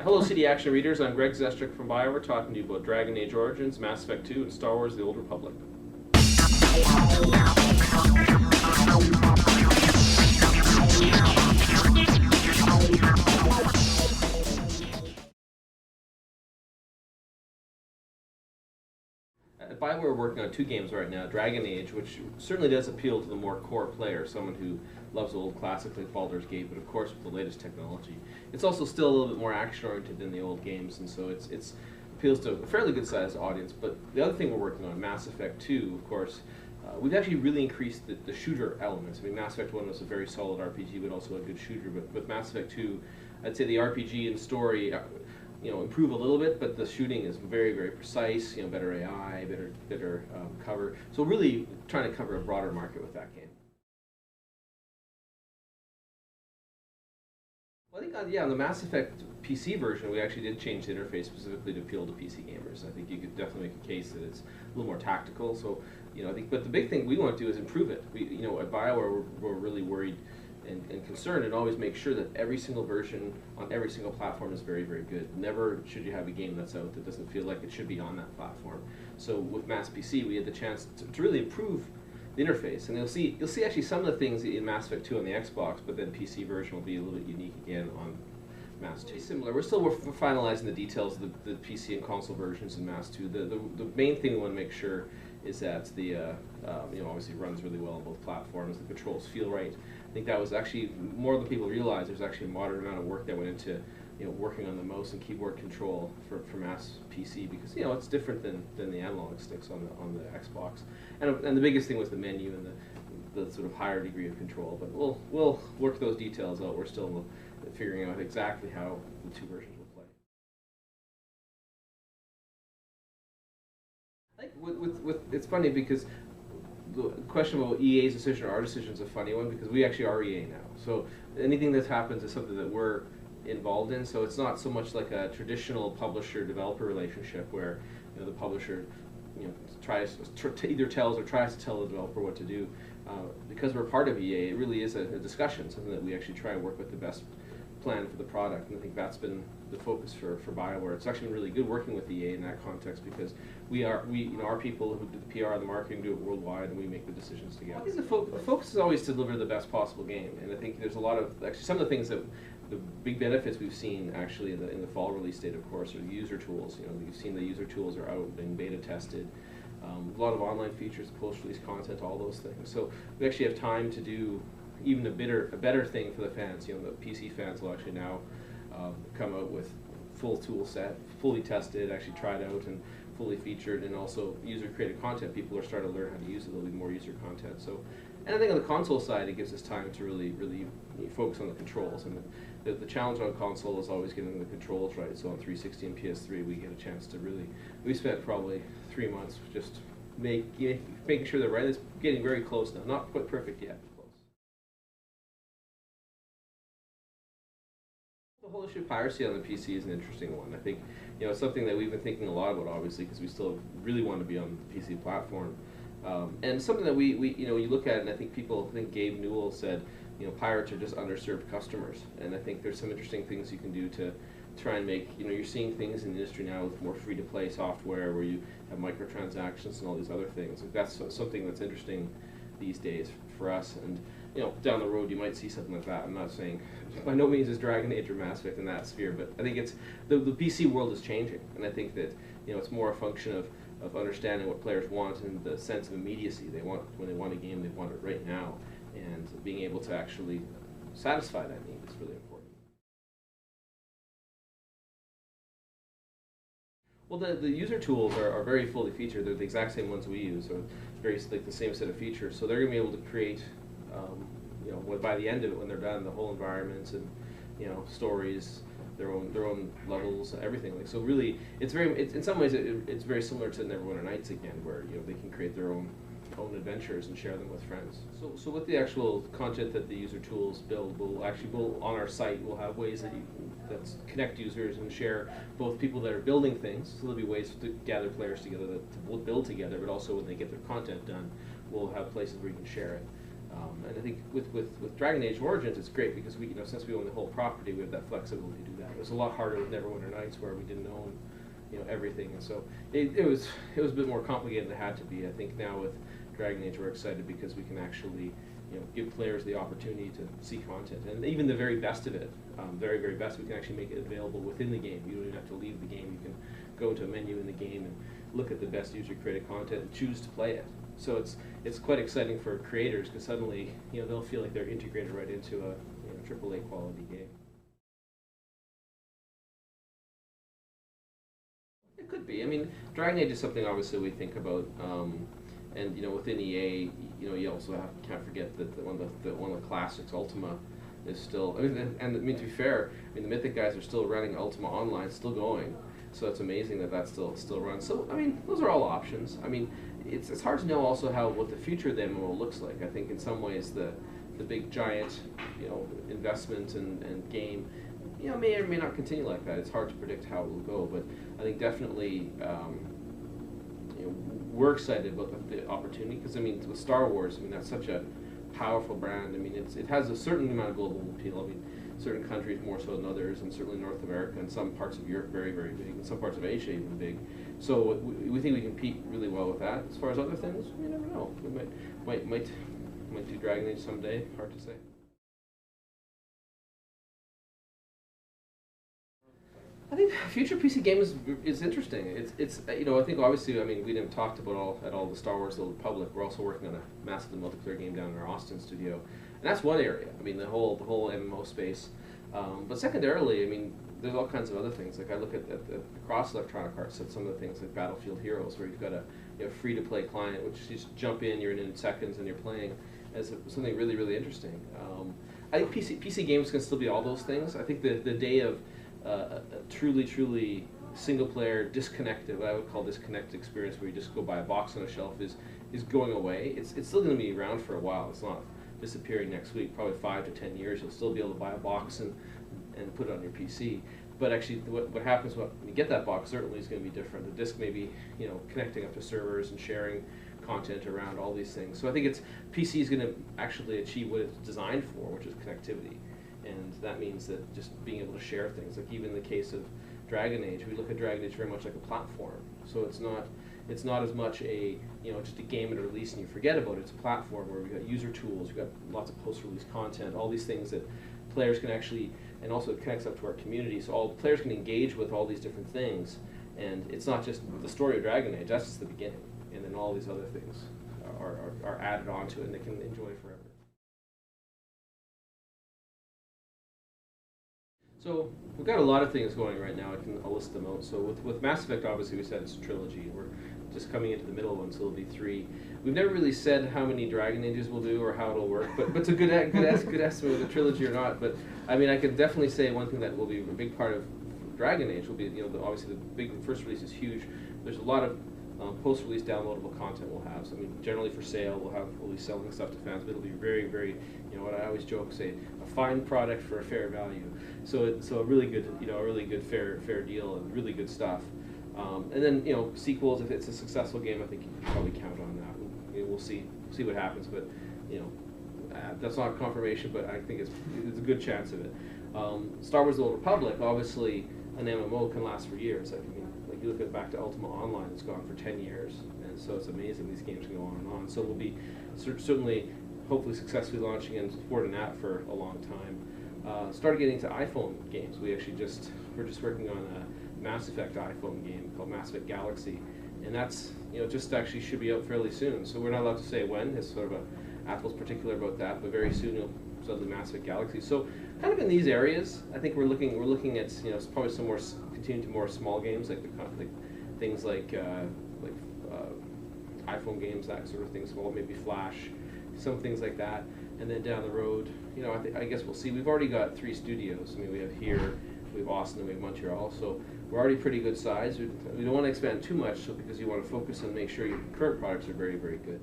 Hello CD Action readers, I'm Greg Zeschuk from BioWare talking to you about Dragon Age Origins, Mass Effect 2, and Star Wars The Old Republic. At BioWare we're working on 2 games right now, Dragon Age, which certainly does appeal to the more core player, someone who loves old classics like Baldur's Gate, but of course with the latest technology. It's also still a little bit more action-oriented than the old games, and so it appeals to a fairly good-sized audience. But the other thing we're working on, Mass Effect 2, of course, we've actually really increased the shooter elements. I mean, Mass Effect 1 was a very solid RPG, but also a good shooter. But with Mass Effect 2, I'd say the RPG and story improve a little bit, but the shooting is very, very precise, better AI, better cover. So really trying to cover a broader market with that game. Well, I think on the Mass Effect PC version, we actually did change the interface specifically to appeal to PC gamers. I think you could definitely make a case that it's a little more tactical. So, I think, but the big thing we want to do is improve it. At BioWare, we're really worried and concerned, and always make sure that every single version on every single platform is very, very good. Never should you have a game that's out that doesn't feel like it should be on that platform. So with Mass PC, we had the chance to really improve the interface, and you'll see actually some of the things in Mass Effect 2 on the Xbox, but then PC version will be a little bit unique again on Mass 2. Similar. We're finalizing the details of the PC and console versions in Mass 2. The main thing we want to make sure is that the obviously runs really well on both platforms. The controls feel right. I think that was actually more than people realize. There's actually a moderate amount of work that went into working on the mouse and keyboard control for Mass PC, because it's different than the analog sticks on the Xbox. And the biggest thing was the menu and the sort of higher degree of control. But we'll work those details out. We're still figuring out exactly how the 2 versions will play. I think it's funny because the question about EA's decision or our decision is a funny one, because we actually are EA now. So anything that happens is something that we're involved in. So it's not so much like a traditional publisher-developer relationship where the publisher either tells or tries to tell the developer what to do. Because we're part of EA, it really is a discussion, something that we actually try and work with the best plan for the product, and I think that's been the focus for BioWare. It's actually been really good working with EA in that context, because our people who do the PR and the marketing do it worldwide, and we make the decisions together. I think the focus is always to deliver the best possible game, and I think there's a lot of some of the things that the big benefits we've seen actually in the fall release date, of course, are the user tools. You've seen the user tools are out and beta tested. A lot of online features, post-release content, all those things. So we actually have time to do even a better thing for the fans. The PC fans will actually now come out with full tool set, fully tested, actually tried out and fully featured, and also user-created content. People are starting to learn how to use it. There'll be more user content. So, and I think on the console side, it gives us time to really focus on the controls. And the challenge on console is always getting the controls right. So on 360 and PS3, we get a chance to we spent probably 3 months just making sure they're right. It's getting very close now. Not quite perfect yet. The whole issue of piracy on the PC is an interesting one. I think it's something that we've been thinking a lot about, obviously, because we still really want to be on the PC platform, and something that we you look at, and I think Gabe Newell said, pirates are just underserved customers, and I think there's some interesting things you can do to try and make, you're seeing things in the industry now with more free-to-play software where you have microtransactions and all these other things. That's something that's interesting these days for us, and down the road you might see something like that. I'm not saying, by no means is Dragon Age or Mass Effect in that sphere, but I think the PC world is changing, and I think that it's more a function of understanding what players want and the sense of immediacy. When they want a game, they want it right now, and being able to actually satisfy that need is really important. Well, the user tools are very fully featured. They're the exact same ones we use, so very the same set of features. So they're going to be able to create, by the end of it, when they're done, the whole environments and stories, their own levels, everything. So really, in some ways it's very similar to Neverwinter Nights again, where they can create their own adventures and share them with friends. So with the actual content that the user tools build, we'll on our site, we'll have ways that connect users and share both people that are building things. So there'll be ways to gather players together to build together, but also when they get their content done, we'll have places where you can share it. And I think with Dragon Age Origins, it's great because we, since we own the whole property, we have that flexibility to do that. It was a lot harder with Neverwinter Nights, where we didn't own, everything, and so it was a bit more complicated than it had to be. I think now with Dragon Age, we're excited because we can actually, give players the opportunity to see content, and even the very best of it, very, very best, we can actually make it available within the game. You don't even have to leave the game. You can go to a menu in the game and look at the best user-created content and choose to play it. So it's quite exciting for creators, because suddenly, they'll feel like they're integrated right into a AAA quality game. It could be. I mean, Dragon Age is something obviously we think about. And within EA, you also can't forget that one of the classics, Ultima, is still. I mean, to be fair, the Mythic guys are still running Ultima Online, still going. So it's amazing that that still runs. So I mean, those are all options. I mean, it's hard to know also what the future of the MMO looks like. I think in some ways the big giant investment and game may or may not continue like that. It's hard to predict how it will go, but I think definitely. We're excited about the opportunity, because with Star Wars, that's such a powerful brand. It has a certain amount of global appeal. Certain countries more so than others, and certainly North America and some parts of Europe very, very big, and some parts of Asia even big. So we think we compete really well with that. As far as other things, you never know. We might do Dragon Age someday. Hard to say. I think future PC games is interesting. It's I think obviously we didn't talked about all the Star Wars: The Old Republic. We're also working on a massive multiplayer game down in our Austin studio, and that's one area. The whole MMO space. But secondarily, there's all kinds of other things. Like I look at across Electronic Arts at some of the things like Battlefield Heroes, where you've got a free-to-play client, which you just jump in, you're in seconds, and you're playing as something really, really interesting. I think PC games can still be all those things. I think the day of a truly single-player disconnected, what I would call disconnected experience, where you just go buy a box on a shelf, is going away. It's still going to be around for a while. It's not disappearing next week. Probably 5 to 10 years, you'll still be able to buy a box and put it on your PC. But actually, what happens when you get that box certainly is going to be different. The disc may be connecting up to servers and sharing content around all these things. So I think PC is going to actually achieve what it's designed for, which is connectivity. And that means that just being able to share things, like even in the case of Dragon Age, we look at Dragon Age very much like a platform. So it's not as much a just a game at a release and you forget about it. It's a platform where we've got user tools, we've got lots of post-release content, all these things that players can actually, and also it connects up to our community, so all players can engage with all these different things. And it's not just the story of Dragon Age, that's just the beginning. And then all these other things are added onto it, and they can enjoy forever. So we've got a lot of things going right now. I'll list them out. So with Mass Effect, obviously we said it's a trilogy. We're just coming into the middle one, so it'll be 3. We've never really said how many Dragon Ages we'll do or how it'll work, but it's a good estimate of the trilogy or not. But I can definitely say one thing that will be a big part of Dragon Age will be obviously the big first release is huge. There's a lot of post-release downloadable content we'll have. So generally for sale, we'll be selling stuff to fans, but it'll be very, very, what I always joke, say, a fine product for a fair value. So a really good, fair deal and really good stuff. And then sequels, if it's a successful game, I think you can probably count on that. We'll see what happens, but that's not confirmation, but I think it's a good chance of it. Star Wars: The Old Republic, obviously, an MMO can last for years. Like you look back to Ultima Online, it's gone for 10 years, and so it's amazing these games can go on and on. So we'll be certainly, hopefully, successfully launching and supporting that for a long time. Started getting into iPhone games. We're just working on a Mass Effect iPhone game called Mass Effect Galaxy, and that's just actually should be out fairly soon. So we're not allowed to say when. It's sort of Apple's particular about that, but very soon you'll suddenly Mass Effect Galaxy. So kind of in these areas, I think we're looking at probably some more continuing to more small games like things like iPhone games, that sort of thing. Small, maybe Flash, some things like that. And then down the road, I guess we'll see. We've already got 3 studios. we have here, we have Austin, and we have Montreal. So we're already pretty good size. We don't want to expand too much, because you want to focus and make sure your current products are very, very good.